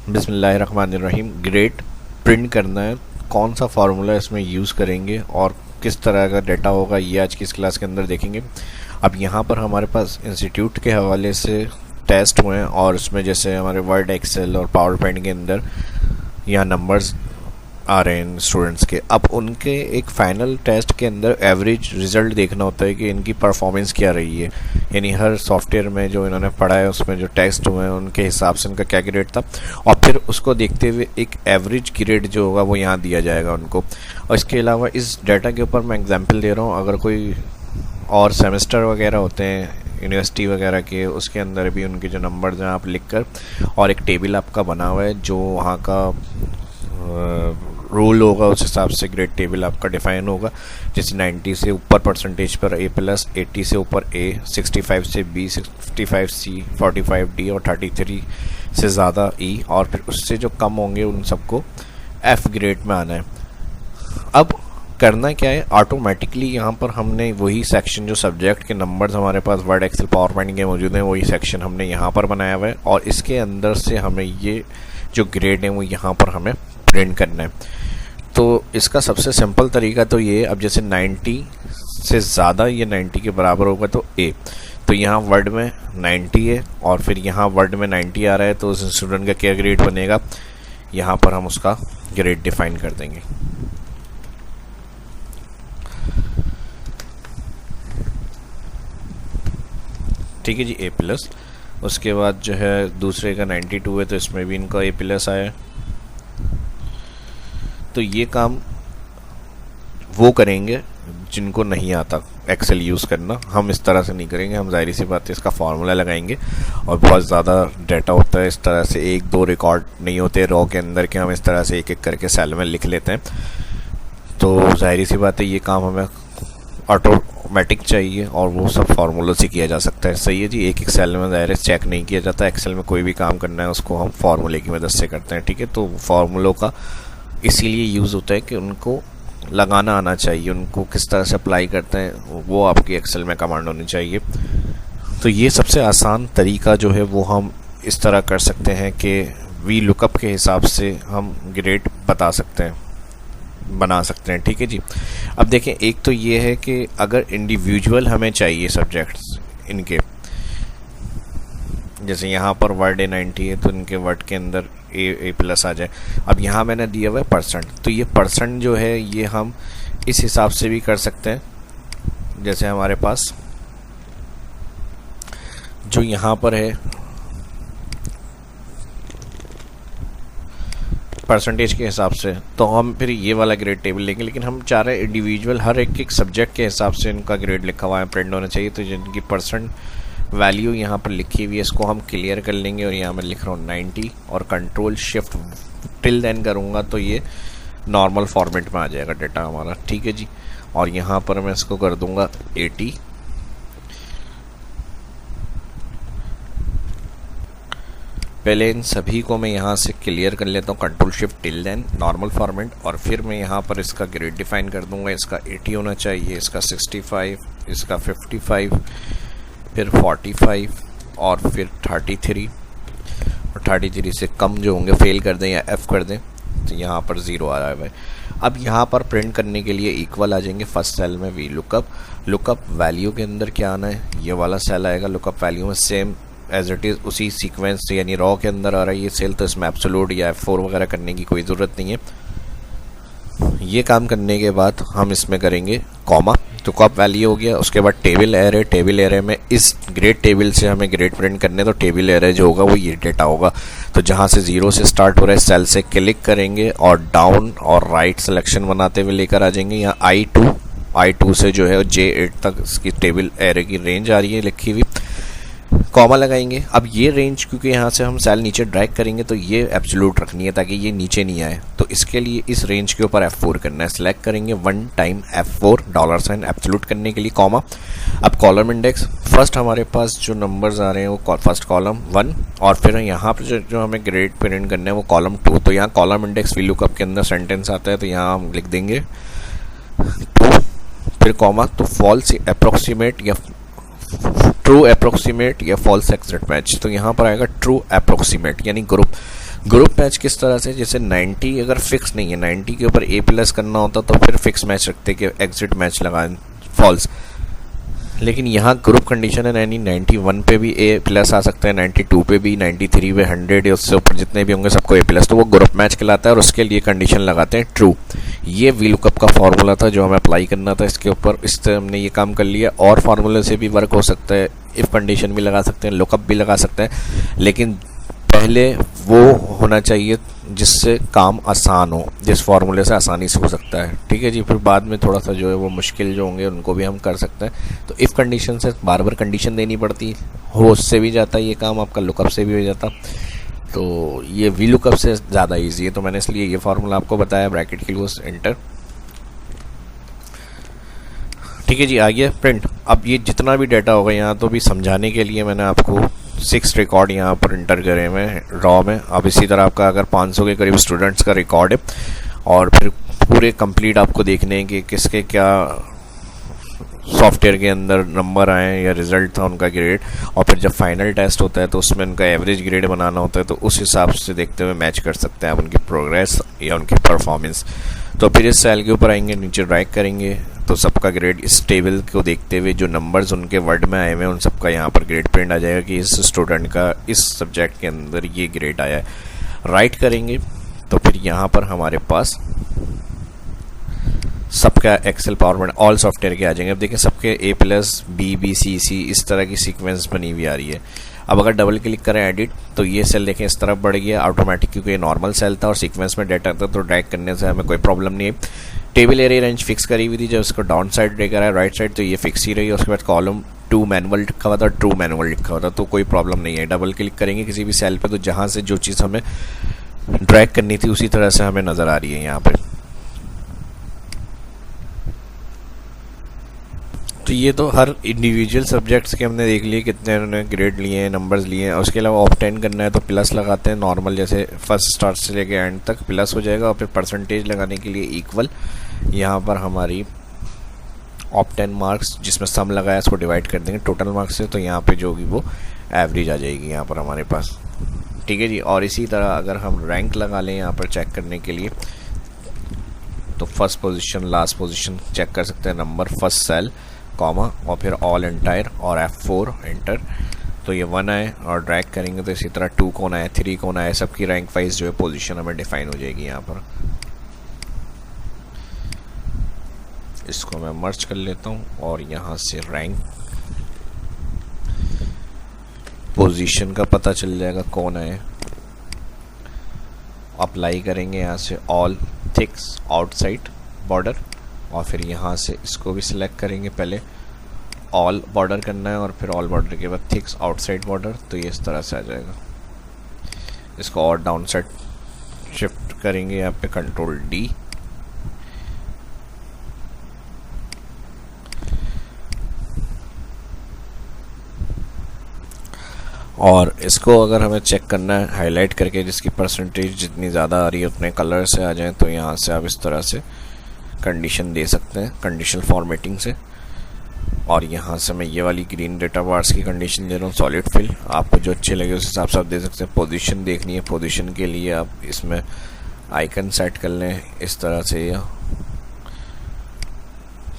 बिस्मिल्लाहिर्रहमानिर्रहीम। Grade print करना है, कौन सा फार्मूला इसमें यूज़ करेंगे और किस तरह का डाटा होगा, ये आज की इस क्लास के अंदर देखेंगे। अब यहाँ पर हमारे पास इंस्टीट्यूट के हवाले से टेस्ट हुए हैं और उसमें जैसे हमारे वर्ड, एक्सेल और पावर पॉइंट के अंदर यहाँ नंबर्स आ रहे हैं स्टूडेंट्स के। अब उनके एक फाइनल टेस्ट के अंदर एवरेज रिज़ल्ट देखना होता है कि इनकी परफॉर्मेंस क्या रही है, यानी हर सॉफ्टवेयर में जो इन्होंने पढ़ा है उसमें जो टेस्ट हुए हैं उनके हिसाब से उनका क्या ग्रेड था, और फिर उसको देखते हुए एक एवरेज ग्रेड जो होगा वो यहाँ दिया जाएगा उनको। और इसके अलावा इस डाटा के ऊपर मैं एग्जाम्पल दे रहा हूँ, अगर कोई और सेमेस्टर वगैरह होते हैं यूनिवर्सिटी वगैरह के, उसके अंदर भी उनके जो नंबर हैं आप लिख कर, और एक टेबल आपका बना हुआ है जो वहाँ का रूल होगा, उस हिसाब से ग्रेड टेबल आपका डिफाइन होगा। जैसे 90 से ऊपर परसेंटेज पर A+, 80 से ऊपर A, 65 से B, 65 C, 45 D और 33 से ज़्यादा E, और फिर उससे जो कम होंगे उन सबको F ग्रेड में आना है। अब करना क्या है, ऑटोमेटिकली यहाँ पर हमने वही सेक्शन जो सब्जेक्ट के नंबर्स हमारे पास वर्ड, एक्सेल, पावर पॉइंट के मौजूद हैं, वही सेक्शन हमने यहाँ पर बनाया हुआ है, और इसके अंदर से हमें ये जो ग्रेड है वो यहाँ पर हमें प्रिंट करना है। तो इसका सबसे सिंपल तरीका तो ये, अब जैसे 90 से ज़्यादा ये 90 के बराबर होगा तो A, तो यहाँ वर्ड में 90 है और फिर यहाँ वर्ड में 90 आ रहा है, तो उस स्टूडेंट का क्या ग्रेड बनेगा, यहाँ पर हम उसका ग्रेड डिफाइन कर देंगे। ठीक है जी, A+। उसके बाद जो है दूसरे का 92 है तो इसमें भी इनका A+ आया। तो ये काम वो करेंगे जिनको नहीं आता एक्सेल यूज़ करना, हम इस तरह से नहीं करेंगे। हम जाहिर सी बात है इसका फार्मूला लगाएंगे, और बहुत ज़्यादा डाटा होता है, इस तरह से 1-2 रिकॉर्ड नहीं होते रॉ के अंदर के, हम इस तरह से एक एक करके सेल में लिख लेते हैं। तो जाहिर सी बात है ये काम हमें ऑटोमेटिक चाहिए और वो सब फार्मूलों से किया जा सकता है। सही है जी, एक एक सेल में ज़ाहिर चेक नहीं किया जाता। एक्सेल में कोई भी काम करना है उसको हम फार्मूले की मदद से करते हैं। ठीक है, तो फार्मूलों का इसीलिए यूज़ होता है कि उनको लगाना आना चाहिए, उनको किस तरह से अप्लाई करते हैं वो आपकी एक्सेल में कमांड होनी चाहिए। तो ये सबसे आसान तरीका जो है वो हम इस तरह कर सकते हैं कि वी लुकअप के हिसाब से हम ग्रेड बता सकते हैं, बना सकते हैं। ठीक है जी। अब देखें, एक तो ये है कि अगर इंडिविजुअल हमें चाहिए सब्जेक्ट्स इनके, जैसे यहाँ पर वर्ड A90 है तो इनके वर्ड के अंदर A+ आ जाए। अब यहाँ मैंने दिया हुआ है %, तो ये % जो है ये हम इस हिसाब से भी कर सकते हैं। जैसे हमारे पास जो यहाँ पर है परसेंटेज के हिसाब से, तो हम फिर ये वाला ग्रेड टेबल लेंगे, लेकिन हम चाह रहे हैं इंडिविजुअल हर एक सब्जेक्ट के हिसाब से इनका ग्रेड लिखा हुआ है प्रिंट होना चाहिए। तो जिनकी % वैल्यू यहाँ पर लिखी हुई है इसको हम क्लियर कर लेंगे, और यहाँ मैं लिख रहा हूँ 90 और Ctrl+Shift करूँगा तो ये नॉर्मल फॉर्मेट में आ जाएगा डाटा हमारा। ठीक है जी, और यहाँ पर मैं इसको कर दूँगा 80। पहले इन सभी को मैं यहाँ से क्लियर कर लेता हूँ, Ctrl+Shift नॉर्मल फॉर्मेट, और फिर मैं यहाँ पर इसका ग्रेड डिफाइन कर दूँगा। इसका 80 होना चाहिए, इसका 65, इसका 55, फिर 45 और फिर 33, और 33 से कम जो होंगे फेल कर दें या F कर दें, तो यहाँ पर 0 आ रहा है। अब यहाँ पर प्रिंट करने के लिए इक्वल आ जाएंगे फर्स्ट सेल में वी लुकअप वैल्यू के अंदर क्या आना है, ये वाला सेल आएगा। लुकअप वैल्यू में सेम एज इट इज़ उसी सीक्वेंस यानी रॉ के अंदर आ रहा है ये सेल, तो इसमें एब्सोल्यूट या F4 वगैरह करने की कोई ज़रूरत नहीं है। ये काम करने के बाद हम इसमें करेंगे कॉमा, तो कॉप वैल्यू हो गया। उसके बाद टेबल एरे में इस ग्रेड टेबल से हमें ग्रेड प्रिंट करने, तो टेबल एरे जो होगा वो ये डेटा होगा। तो जहाँ से 0 से स्टार्ट हो रहा है सेल से क्लिक करेंगे और डाउन और राइट सिलेक्शन बनाते हुए लेकर आ जाएंगे। यहाँ I2 से जो है J8 तक इसकी टेबल एरे की रेंज आ रही है लिखी हुई, कॉमा लगाएंगे। अब ये रेंज क्योंकि यहाँ से हम सेल नीचे ड्रैग करेंगे तो ये एब्सोल्यूट रखनी है ताकि ये नीचे नहीं आए, तो इसके लिए इस रेंज के ऊपर F4 करना है। सेलेक्ट करेंगे 1 टाइम F4 $साइन एब्सोल्यूट करने के लिए कॉमा। अब कॉलम इंडेक्स, फर्स्ट हमारे पास जो नंबर्स आ रहे हैं वो फर्स्ट कॉलम 1, और फिर यहाँ पर जो हमें ग्रेड प्रिंट करना है वो कॉलम 2। तो यहाँ कॉलम इंडेक्स वी लुकअप के अंदर सेंटेंस आता है, तो यहाँ हम लिख देंगे 2 फिर कॉमा, तो फॉल्स अप्रोक्सीमेट या ट्रू अप्रोक्सीमेट या फॉल्स एग्जैक्ट मैच। तो यहाँ पर आएगा ट्रू अप्रोक्सीमेट यानी ग्रुप ग्रुप मैच किस तरह से, जैसे 90 अगर फिक्स नहीं है, 90 के ऊपर A+ करना होता तो फिर फिक्स मैच रखते कि एग्जिट मैच लगाएं फॉल्स, लेकिन यहाँ ग्रुप कंडीशन है 91 पे भी A+ आ सकता है, 92 पे भी, 93 पे, 100 या उससे ऊपर जितने भी होंगे सबको A+, तो वो ग्रुप मैच कहलाता है और उसके लिए कंडीशन लगाते हैं ट्रू। ये VLOOKUP का फॉर्मूला था जो हमें अप्लाई करना था इसके ऊपर, इससे हमने ये काम कर लिया। और फार्मूले से भी वर्क हो सकता है, इफ़ कंडीशन भी लगा सकते हैं, लुकअप भी लगा सकते हैं, लेकिन पहले वो होना चाहिए जिससे काम आसान हो, जिस फार्मूले से आसानी से हो सकता है। ठीक है जी, फिर बाद में थोड़ा सा जो है वो मुश्किल जो होंगे उनको भी हम कर सकते हैं। तो इफ़ कंडीशन से बार बार कंडीशन देनी पड़ती हो, उससे भी जाता है ये काम आपका, लुकअप से भी हो जाता। तो ये VLOOKUP से ज़्यादा ईजी है, तो मैंने इसलिए ये फार्मूला आपको बताया, ब्रैकेट के लिए एंटर। ठीक है जी, आ गया प्रिंट। अब ये जितना भी डाटा होगा यहाँ, तो भी समझाने के लिए मैंने आपको 6 रिकॉर्ड यहाँ पर इंटर करे हुए हैं रॉ में। अब इसी तरह आपका अगर 500 के करीब स्टूडेंट्स का रिकॉर्ड है, और फिर पूरे कंप्लीट आपको देखने हैं कि किसके क्या सॉफ्टवेयर के अंदर नंबर आए या रिज़ल्ट था उनका ग्रेड, और फिर जब फाइनल टेस्ट होता है तो उसमें उनका एवरेज ग्रेड बनाना होता है, तो उस हिसाब से देखते हुए मैच कर सकते हैं आप उनकी प्रोग्रेस या उनकी परफॉर्मेंस। तो फिर इस सेल के ऊपर आएंगे, नीचे ड्रैग करेंगे, तो सबका ग्रेड इस टेबल को देखते हुए जो नंबर्स उनके वर्ड में आए हुए हैं उन सबका यहाँ पर ग्रेड प्रिंट आ जाएगा कि इस स्टूडेंट का इस सब्जेक्ट के अंदर ये ग्रेड आया है। राइट करेंगे तो फिर यहाँ पर हमारे पास सबका एक्सेल पावरपॉइंट ऑल सॉफ्टवेयर के आ जाएंगे। अब देखिए सबके A+, B, C, C इस तरह की सीक्वेंस बनी हुई आ रही है। अब अगर डबल क्लिक करें एडिट, तो ये सेल देखें इस तरफ बढ़ गया ऑटोमेटिक, क्योंकि ये नॉर्मल सेल था और सीक्वेंस में डाटा था, तो ड्रैग करने से हमें कोई प्रॉब्लम नहीं है। टेबल एरिया रेंज फिक्स करी हुई थी, जब उसको डाउन साइड ड्रैग करा है राइट साइड तो ये फिक्स ही रही। उसके बाद कॉलम 2 मैनुअल लिखा हुआ था, ट्रू मैनुअल लिखा हुआ था, तो कोई प्रॉब्लम नहीं है। डबल क्लिक करेंगे किसी भी सेल पे, तो जहाँ से जो चीज़ हमें ड्रैग करनी थी उसी तरह से हमें नज़र आ रही है यहाँ पर। तो ये तो हर इंडिविजुअल सब्जेक्ट्स के हमने देख लिए कितने उन्होंने ग्रेड लिए हैं, नंबर्स लिए हैं। उसके अलावा ऑब्टेन करना है तो प्लस लगाते हैं नॉर्मल, जैसे फर्स्ट स्टार्ट से लेके एंड तक प्लस हो जाएगा। और फिर परसेंटेज लगाने के लिए इक्वल, यहाँ पर हमारी ऑब्टेन मार्क्स जिसमें सम लगाया इसको डिवाइड कर देंगे टोटल मार्क्स से, तो यहाँ पे जो होगी वो एवरेज आ जाएगी यहाँ पर हमारे पास। ठीक है जी, और इसी तरह अगर हम रैंक लगा लें यहाँ पर चेक करने के लिए, तो first position last position check कर सकते हैं, नंबर फर्स्ट सेल कॉमा और फिर ऑल एंटायर और F4 एंटर, तो ये 1 आए और ड्रैग करेंगे तो इसी तरह 2 कौन आए, 3 कौन आए, सबकी रैंक वाइज जो है पोजीशन हमें डिफाइन हो जाएगी यहाँ पर। इसको मैं मर्ज कर लेता हूँ और यहाँ से रैंक पोजीशन का पता चल जाएगा कौन आए। अप्लाई करेंगे यहाँ से ऑल थिक्स आउटसाइड बॉर्डर, और फिर यहाँ से इसको भी सिलेक्ट करेंगे, पहले ऑल बॉर्डर करना है और फिर ऑल बॉर्डर के बाद थिक्स आउटसाइड बॉर्डर, तो ये इस तरह से आ जाएगा। इसको और डाउन साइड शिफ्ट करेंगे यहाँ पे कंट्रोल D, और इसको अगर हमें चेक करना है हाईलाइट करके जिसकी परसेंटेज जितनी ज़्यादा आ रही है उतने कलर से आ जाए, तो यहाँ से आप इस तरह से कंडीशन दे सकते हैं कंडीशनल फॉर्मेटिंग से। और यहाँ से मैं ये वाली ग्रीन डेटा बार्स की कंडीशन दे रहा हूँ सॉलिड फिल, आपको जो अच्छे लगे उस हिसाब से आप दे सकते हैं। पोजीशन देखनी है, पोजीशन के लिए आप इसमें आइकन सेट कर लें इस तरह से, या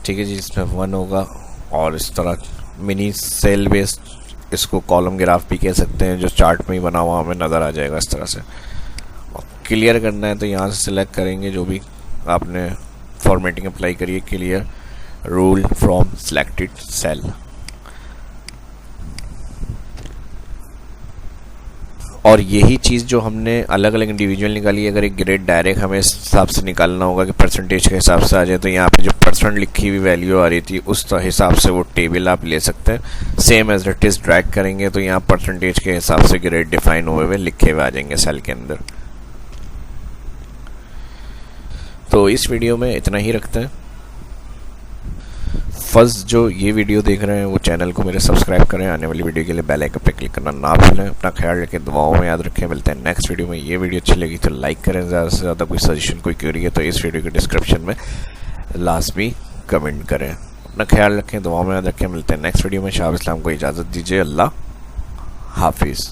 ठीक है जी, इसमें 1 होगा। और इस तरह मिनी सेल बेस्ड इसको कॉलम ग्राफ भी कह सकते हैं, जो चार्ट में ही बना हुआ हमें नज़र आ जाएगा इस तरह से। और क्लियर करना है तो यहाँ से सिलेक्ट करेंगे जो भी आपने फॉर्मेटिंग अप्लाई करिए, clear rule from selected cell. और यही चीज़ जो हमने अलग अलग इंडिविजुअल निकाली, अगर एक ग्रेड डायरेक्ट हमें इस हिसाब से निकालना होगा कि परसेंटेज के हिसाब से आ जाए, तो यहाँ पे जो परसेंट लिखी हुई वैल्यू आ रही थी उस हिसाब से वो टेबल आप ले सकते हैं। Same as it is drag करेंगे तो यहाँ परसेंटेज के हिसाब से ग्रेड डिफाइन हुए लिखे हुए आ जाएंगे सेल के अंदर। तो इस वीडियो में इतना ही रखते हैं। फर्स्ट जो ये वीडियो देख रहे हैं वो चैनल को मेरे सब्सक्राइब करें, आने वाली वीडियो के लिए बेल आइकन पे क्लिक करना ना भूलें। अपना ख्याल रखें, दुआओं में याद रखें। मिलते हैं नेक्स्ट वीडियो में। ये वीडियो अच्छी लगी तो लाइक करें, ज़्यादा से ज़्यादा कोई सजेशन कोई क्वेरी है तो इस वीडियो के डिस्क्रिप्शन में लाजमी कमेंट करें। अपना ख्याल रखें, दुआओं में याद रखें। मिलते हैं नेक्स्ट वीडियो में। शाह इस्लाम को इजाज़त दीजिए। अल्लाह हाफिज़।